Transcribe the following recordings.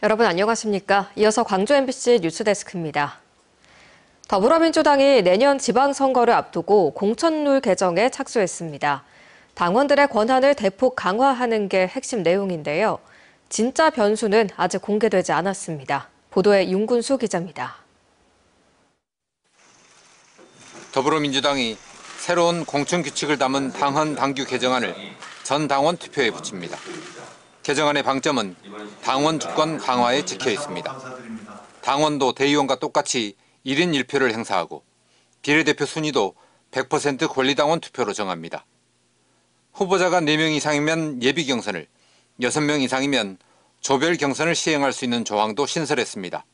여러분 안녕하십니까? 이어서 광주 MBC 뉴스데스크입니다. 더불어민주당이 내년 지방선거를 앞두고 공천룰 개정에 착수했습니다. 당원들의 권한을 대폭 강화하는 게 핵심 내용인데요. 진짜 변수는 아직 공개되지 않았습니다. 보도에 윤군수 기자입니다. 더불어민주당이 새로운 공천 규칙을 담은 당헌 당규 개정안을 전 당원 투표에 붙입니다. 개정안의 방점은 당원 주권 강화에 찍혀 있습니다. 당원도 대의원과 똑같이 1인 1표를 행사하고 비례대표 순위도 100% 권리당원 투표로 정합니다. 후보자가 4명 이상이면 예비 경선을, 6명 이상이면 조별 경선을 시행할 수 있는 조항도 신설했습니다.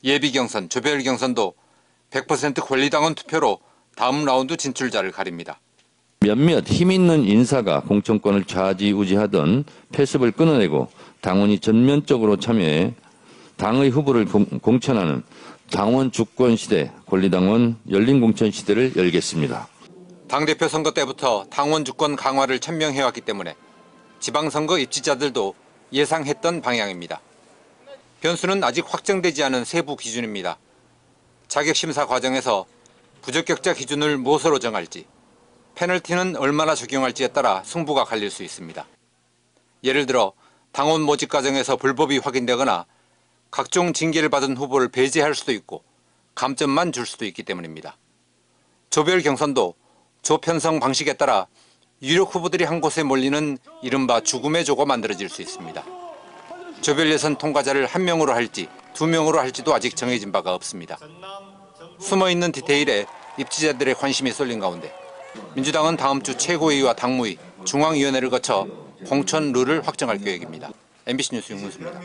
예비 경선, 조별 경선도 100% 권리당원 투표로 다음 라운드 진출자를 가립니다. 몇몇 힘 있는 인사가 공천권을 좌지우지하던 폐습을 끊어내고 당원이 전면적으로 참여해 당의 후보를 공천하는 당원 주권 시대, 권리당원 열린 공천 시대를 열겠습니다. 당대표 선거 때부터 당원 주권 강화를 천명해왔기 때문에 지방선거 입지자들도 예상했던 방향입니다. 변수는 아직 확정되지 않은 세부 기준입니다. 자격심사 과정에서 부적격자 기준을 무엇으로 정할지, 페널티는 얼마나 적용할지에 따라 승부가 갈릴 수 있습니다. 예를 들어 당원 모집 과정에서 불법이 확인되거나 각종 징계를 받은 후보를 배제할 수도 있고 감점만 줄 수도 있기 때문입니다. 조별 경선도 조 편성 방식에 따라 유력 후보들이 한 곳에 몰리는 이른바 죽음의 조가 만들어질 수 있습니다. 조별 예선 통과자를 1명으로 할지 2명으로 할지도 아직 정해진 바가 없습니다. 숨어있는 디테일에 입지자들의 관심이 쏠린 가운데 민주당은 다음 주 최고위와 당무위, 중앙위원회를 거쳐 공천 룰을 확정할 계획입니다. MBC 뉴스 윤문수입니다.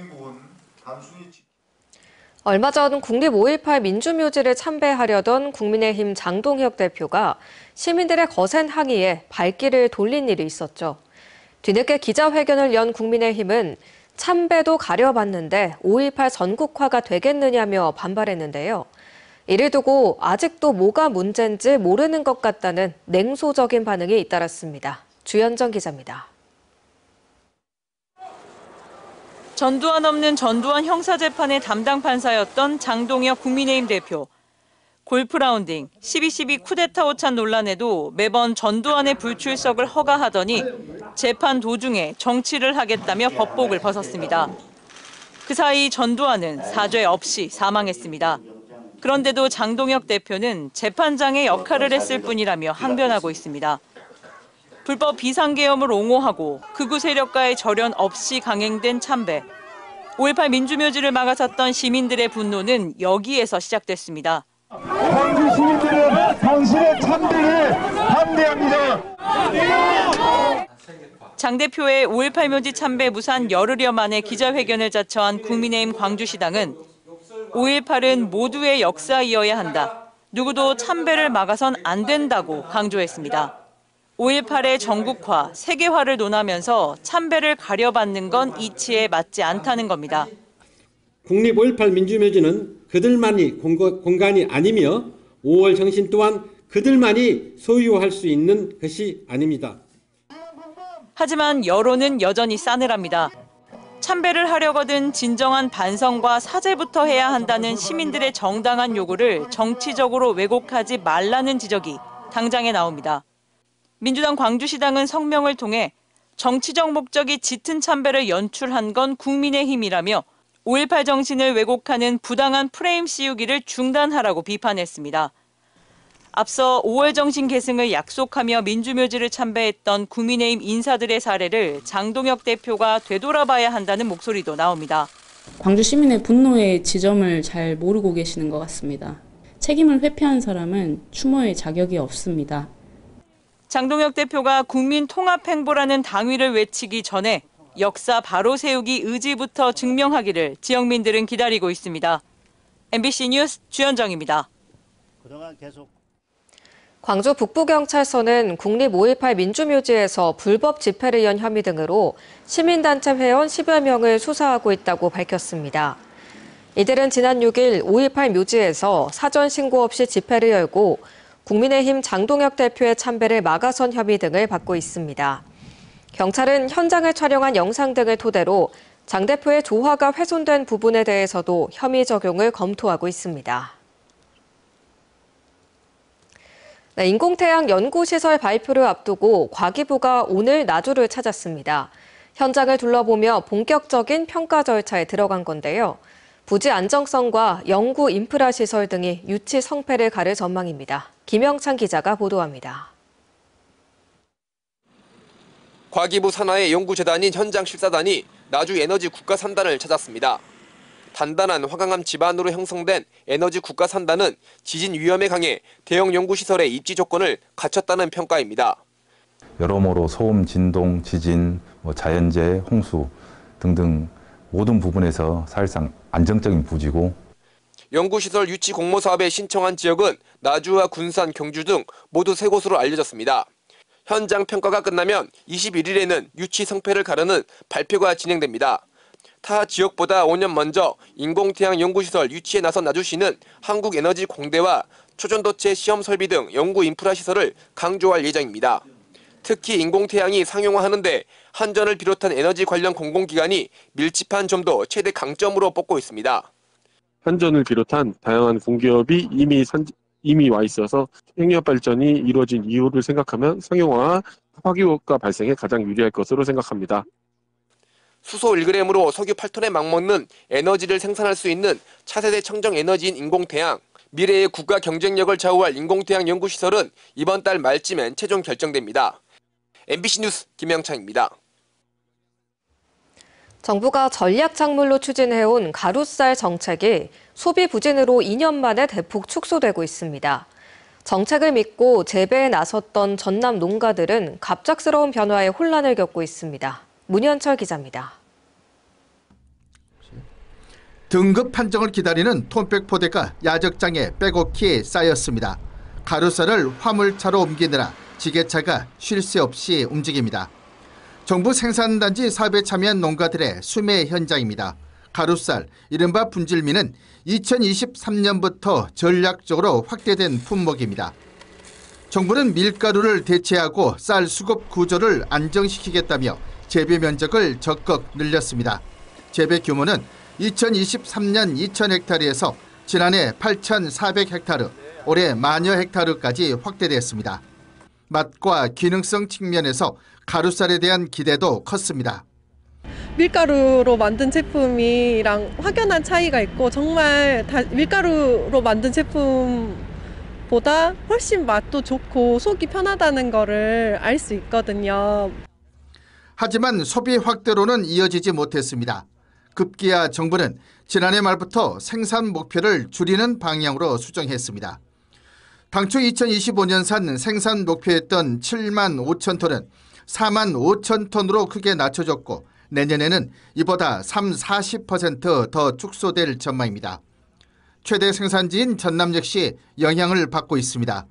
얼마 전 국립 5.18 민주묘지를 참배하려던 국민의힘 장동혁 대표가 시민들의 거센 항의에 발길을 돌린 일이 있었죠. 뒤늦게 기자회견을 연 국민의힘은 참배도 가려봤는데 5.18 전국화가 되겠느냐며 반발했는데요. 이를 두고 아직도 뭐가 문제인지 모르는 것 같다는 냉소적인 반응이 잇따랐습니다. 주현정 기자입니다. 전두환 없는 전두환 형사재판의 담당 판사였던 장동혁 국민의힘 대표. 골프 라운딩, 12.12 쿠데타 오찬 논란에도 매번 전두환의 불출석을 허가하더니 재판 도중에 정치를 하겠다며 법복을 벗었습니다. 그 사이 전두환은 사죄 없이 사망했습니다. 그런데도 장동혁 대표는 재판장의 역할을 했을 뿐이라며 항변하고 있습니다. 불법 비상계엄을 옹호하고 극우 세력과의 절연 없이 강행된 참배. 5.18 민주묘지를 막아섰던 시민들의 분노는 여기에서 시작됐습니다. 광주 시민들은 당신의 참배를 반대합니다. 장 대표의 5.18 묘지 참배 무산 열흘여 만에 기자회견을 자처한 국민의힘 광주시당은 5.18은 모두의 역사이어야 한다. 누구도 참배를 막아선 안 된다고 강조했습니다. 5.18의 전국화, 세계화를 논하면서 참배를 가려받는 건 이치에 맞지 않다는 겁니다. 국립 5.18 민주묘지는 그들만이 공간이 아니며 5월 정신 또한 그들만이 소유할 수 있는 것이 아닙니다. 하지만 여론은 여전히 싸늘합니다. 참배를 하려거든 진정한 반성과 사죄부터 해야 한다는 시민들의 정당한 요구를 정치적으로 왜곡하지 말라는 지적이 당장에 나옵니다. 민주당 광주시당은 성명을 통해 정치적 목적이 짙은 참배를 연출한 건 국민의힘이라며 5.18 정신을 왜곡하는 부당한 프레임 씌우기를 중단하라고 비판했습니다. 앞서 5월 정신 계승을 약속하며 민주묘지를 참배했던 국민의힘 인사들의 사례를 장동혁 대표가 되돌아봐야 한다는 목소리도 나옵니다. 광주 시민의 분노의 지점을 잘 모르고 계시는 것 같습니다. 책임을 회피한 사람은 추모의 자격이 없습니다. 장동혁 대표가 국민 통합 행보라는 당위를 외치기 전에 역사 바로 세우기 의지부터 증명하기를 지역민들은 기다리고 있습니다. MBC 뉴스 주현정입니다. 광주 북부경찰서는 국립 5.18 민주묘지에서 불법 집회를 연 혐의 등으로 시민단체 회원 10여 명을 수사하고 있다고 밝혔습니다. 이들은 지난 6일 5.18 묘지에서 사전 신고 없이 집회를 열고 국민의힘 장동혁 대표의 참배를 막아선 혐의 등을 받고 있습니다. 경찰은 현장을 촬영한 영상 등을 토대로 장 대표의 조화가 훼손된 부분에 대해서도 혐의 적용을 검토하고 있습니다. 네, 인공태양 연구시설 발표를 앞두고 과기부가 오늘 나주를 찾았습니다. 현장을 둘러보며 본격적인 평가 절차에 들어간 건데요. 부지 안정성과 연구 인프라 시설 등이 유치 성패를 가를 전망입니다. 김영찬 기자가 보도합니다. 과기부 산하의 연구재단인 현장실사단이 나주 에너지 국가산단을 찾았습니다. 단단한 화강암 지반으로 형성된 에너지 국가산단은 지진 위험에 강해 대형 연구시설의 입지 조건을 갖췄다는 평가입니다. 여러모로 소음, 진동, 지진, 자연재해, 홍수 등등 모든 부분에서 사실상 안정적인 부지고 연구시설 유치 공모 사업에 신청한 지역은 나주와 군산, 경주 등 모두 3곳으로 알려졌습니다. 현장 평가가 끝나면 21일에는 유치 성패를 가르는 발표가 진행됩니다. 타 지역보다 5년 먼저 인공태양 연구시설 유치에 나선 나주시는 한국에너지공대와 초전도체 시험 설비 등 연구 인프라 시설을 강조할 예정입니다. 특히 인공태양이 상용화하는데 한전을 비롯한 에너지 관련 공공기관이 밀집한 점도 최대 강점으로 뽑고 있습니다. 한전을 비롯한 다양한 공기업이 이미 와 있어서 행력 발전이 이루어진 이유를 생각하면 상용화와 화기효과 발생에 가장 유리할 것으로 생각합니다. 수소 1g으로 석유 8톤에 맞먹는 에너지를 생산할 수 있는 차세대 청정 에너지인 인공태양, 미래의 국가 경쟁력을 좌우할 인공태양 연구시설은 이번 달 말쯤엔 최종 결정됩니다. MBC 뉴스 김영창입니다. 정부가 전략작물로 추진해온 가루쌀 정책이 소비 부진으로 2년 만에 대폭 축소되고 있습니다. 정책을 믿고 재배에 나섰던 전남 농가들은 갑작스러운 변화에 혼란을 겪고 있습니다. 문현철 기자입니다. 등급 판정을 기다리는 톤백 포대가 야적장에 빼곡히 쌓였습니다. 가루쌀을 화물차로 옮기느라 지게차가 쉴 새 없이 움직입니다. 정부 생산단지 사업에 참여한 농가들의 수매 현장입니다. 가루쌀, 이른바 분질미는 2023년부터 전략적으로 확대된 품목입니다. 정부는 밀가루를 대체하고 쌀 수급 구조를 안정시키겠다며 재배 면적을 적극 늘렸습니다. 재배 규모는 2023년 2,000헥타르에서 지난해 8,400헥타르, 올해 10,000여 헥타르까지 확대됐습니다. 맛과 기능성 측면에서 가루쌀에 대한 기대도 컸습니다. 밀가루로 만든 제품이랑 확연한 차이가 있고 정말 밀가루로 만든 제품보다 훨씬 맛도 좋고 속이 편하다는 거를 알 수 있거든요. 하지만 소비 확대로는 이어지지 못했습니다. 급기야 정부는 지난해 말부터 생산 목표를 줄이는 방향으로 수정했습니다. 당초 2025년산 생산 목표였던 7만 5천 톤은 4만 5천 톤으로 크게 낮춰졌고 내년에는 이보다 40% 더 축소될 전망입니다. 최대 생산지인 전남 역시 영향을 받고 있습니다.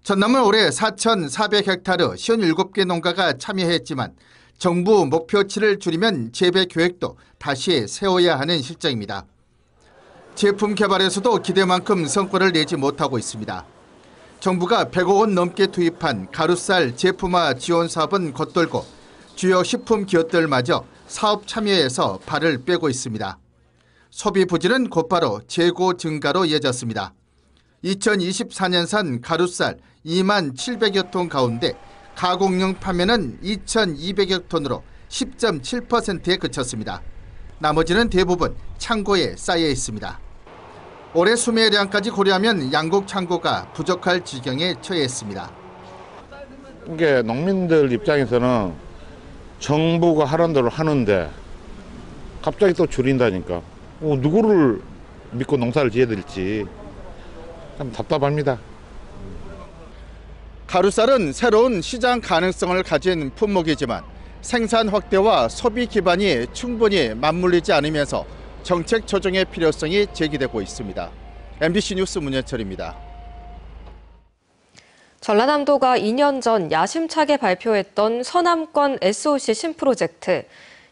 전남은 올해 4,400헥타르 57개 농가가 참여했지만 정부 목표치를 줄이면 재배 계획도 다시 세워야 하는 실정입니다. 제품 개발에서도 기대만큼 성과를 내지 못하고 있습니다. 정부가 100억 원 넘게 투입한 가루쌀 제품화 지원 사업은 겉돌고 주요 식품 기업들마저 사업 참여에서 발을 빼고 있습니다. 소비 부진은 곧바로 재고 증가로 이어졌습니다. 2024년산 가루쌀 2만 700여 톤 가운데 가공용 판매는 2,200여 톤으로 10.7%에 그쳤습니다. 나머지는 대부분 창고에 쌓여 있습니다. 올해 수매량까지 고려하면 양곡 창고가 부족할 지경에 처했습니다. 이게 농민들 입장에서는 정부가 하라는 대로 하는데 갑자기 또 줄인다니까 누구를 믿고 농사를 지어야 될지 참 답답합니다. 가루쌀은 새로운 시장 가능성을 가진 품목이지만 생산 확대와 소비 기반이 충분히 맞물리지 않으면서 정책 조정의 필요성이 제기되고 있습니다. MBC 뉴스 문현철입니다. 전라남도가 2년 전 야심차게 발표했던 서남권 SOC 신프로젝트,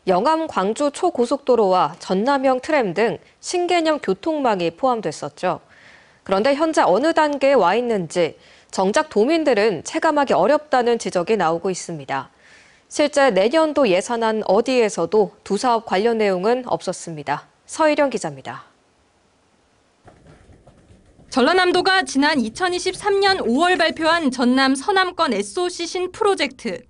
영암 광주 초고속도로와 전남형 트램 등 신개념 교통망이 포함됐었죠. 그런데 현재 어느 단계에 와 있는지 정작 도민들은 체감하기 어렵다는 지적이 나오고 있습니다. 실제 내년도 예산안 어디에서도 두 사업 관련 내용은 없었습니다. 서희령 기자입니다. 전라남도가 지난 2023년 5월 발표한 전남 서남권 SOC 신프로젝트.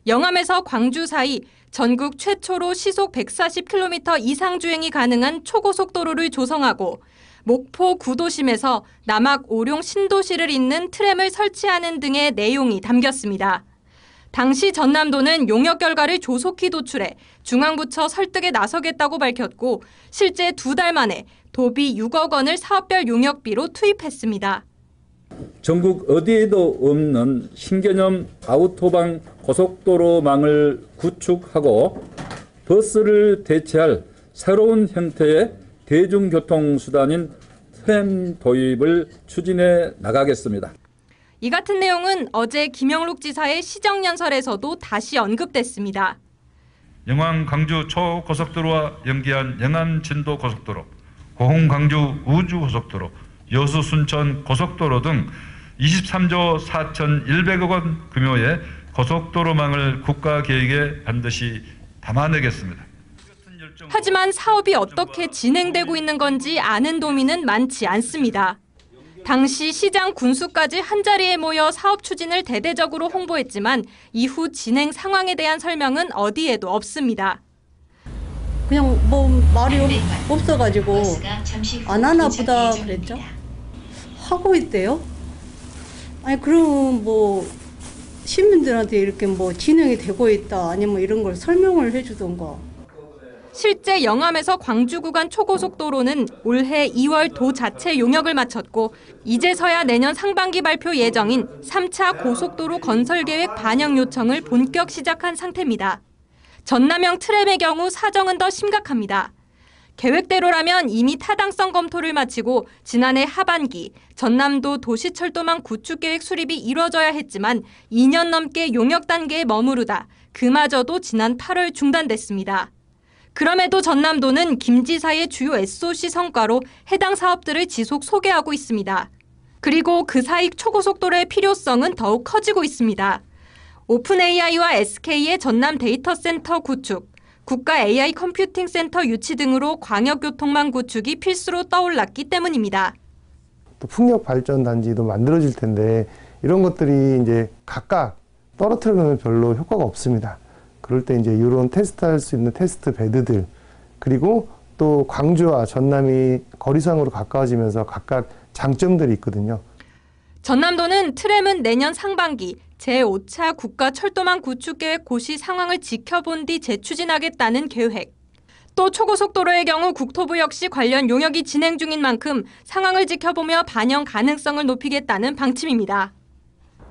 영암에서 광주 사이 전국 최초로 시속 140km 이상 주행이 가능한 초고속도로를 조성하고 목포 구도심에서 남악 오룡 신도시를 잇는 트램을 설치하는 등의 내용이 담겼습니다. 당시 전남도는 용역 결과를 조속히 도출해 중앙부처 설득에 나서겠다고 밝혔고 실제 2달 만에 도비 6억 원을 사업별 용역비로 투입했습니다. 전국 어디에도 없는 신개념 아우토반 고속도로망을 구축하고 버스를 대체할 새로운 형태의 대중교통수단인 트램 도입을 추진해 나가겠습니다. 이 같은 내용은 어제 김영록 지사의 시정연설에서도 다시 언급됐습니다. 영암 광주 초고속도로와 연계한 영암 진도 고속도로, 고흥 광주 우주 고속도로, 여수 순천 고속도로 등 23조 4,100억 원 규모의 고속도로망을 국가 계획에 반드시 담아내겠습니다. 하지만 사업이 어떻게 진행되고 있는 건지 아는 도민은 많지 않습니다. 당시 시장 군수까지 한자리에 모여 사업 추진을 대대적으로 홍보했지만 이후 진행 상황에 대한 설명은 어디에도 없습니다. 그냥 뭐 말이 없어가지고 안 하나 보다 그랬죠. 하고 있대요. 아니 그럼 뭐 시민들한테 이렇게 뭐 진행이 되고 있다 아니면 이런 걸 설명을 해주던가. 실제 영암에서 광주 구간 초고속도로는 올해 2월 도 자체 용역을 마쳤고 이제서야 내년 상반기 발표 예정인 3차 고속도로 건설 계획 반영 요청을 본격 시작한 상태입니다. 전남형 트램의 경우 사정은 더 심각합니다. 계획대로라면 이미 타당성 검토를 마치고 지난해 하반기 전남도 도시철도망 구축계획 수립이 이뤄져야 했지만 2년 넘게 용역 단계에 머무르다 그마저도 지난 8월 중단됐습니다. 그럼에도 전남도는 김 지사의 주요 SOC 성과로 해당 사업들을 지속 소개하고 있습니다. 그리고 그 사이 초고속도로의 필요성은 더욱 커지고 있습니다. 오픈AI와 SK의 전남 데이터센터 구축, 국가 AI 컴퓨팅 센터 유치 등으로 광역교통망 구축이 필수로 떠올랐기 때문입니다. 또 풍력 발전 단지도 만들어질 텐데 이런 것들이 이제 각각 떨어뜨려 놓으면 별로 효과가 없습니다. 그럴 때 이제 이런 테스트할 수 있는 테스트 베드들 그리고 또 광주와 전남이 거리상으로 가까워지면서 각각 장점들이 있거든요. 전남도는 트램은 내년 상반기 제5차 국가철도망 구축계획 고시 상황을 지켜본 뒤 재추진하겠다는 계획. 또 초고속도로의 경우 국토부 역시 관련 용역이 진행 중인 만큼 상황을 지켜보며 반영 가능성을 높이겠다는 방침입니다.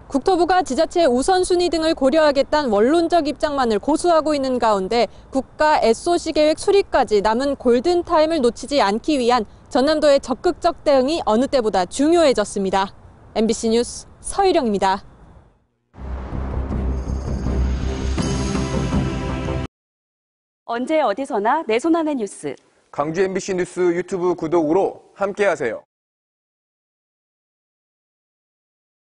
국토부가 지자체의 우선순위 등을 고려하겠다는 원론적 입장만을 고수하고 있는 가운데 국가 SOC 계획 수립까지 남은 골든타임을 놓치지 않기 위한 전남도의 적극적 대응이 어느 때보다 중요해졌습니다. MBC 뉴스 서희령입니다. 언제 어디서나 내 손 안의 뉴스. 광주 MBC 뉴스 유튜브 구독으로 함께하세요.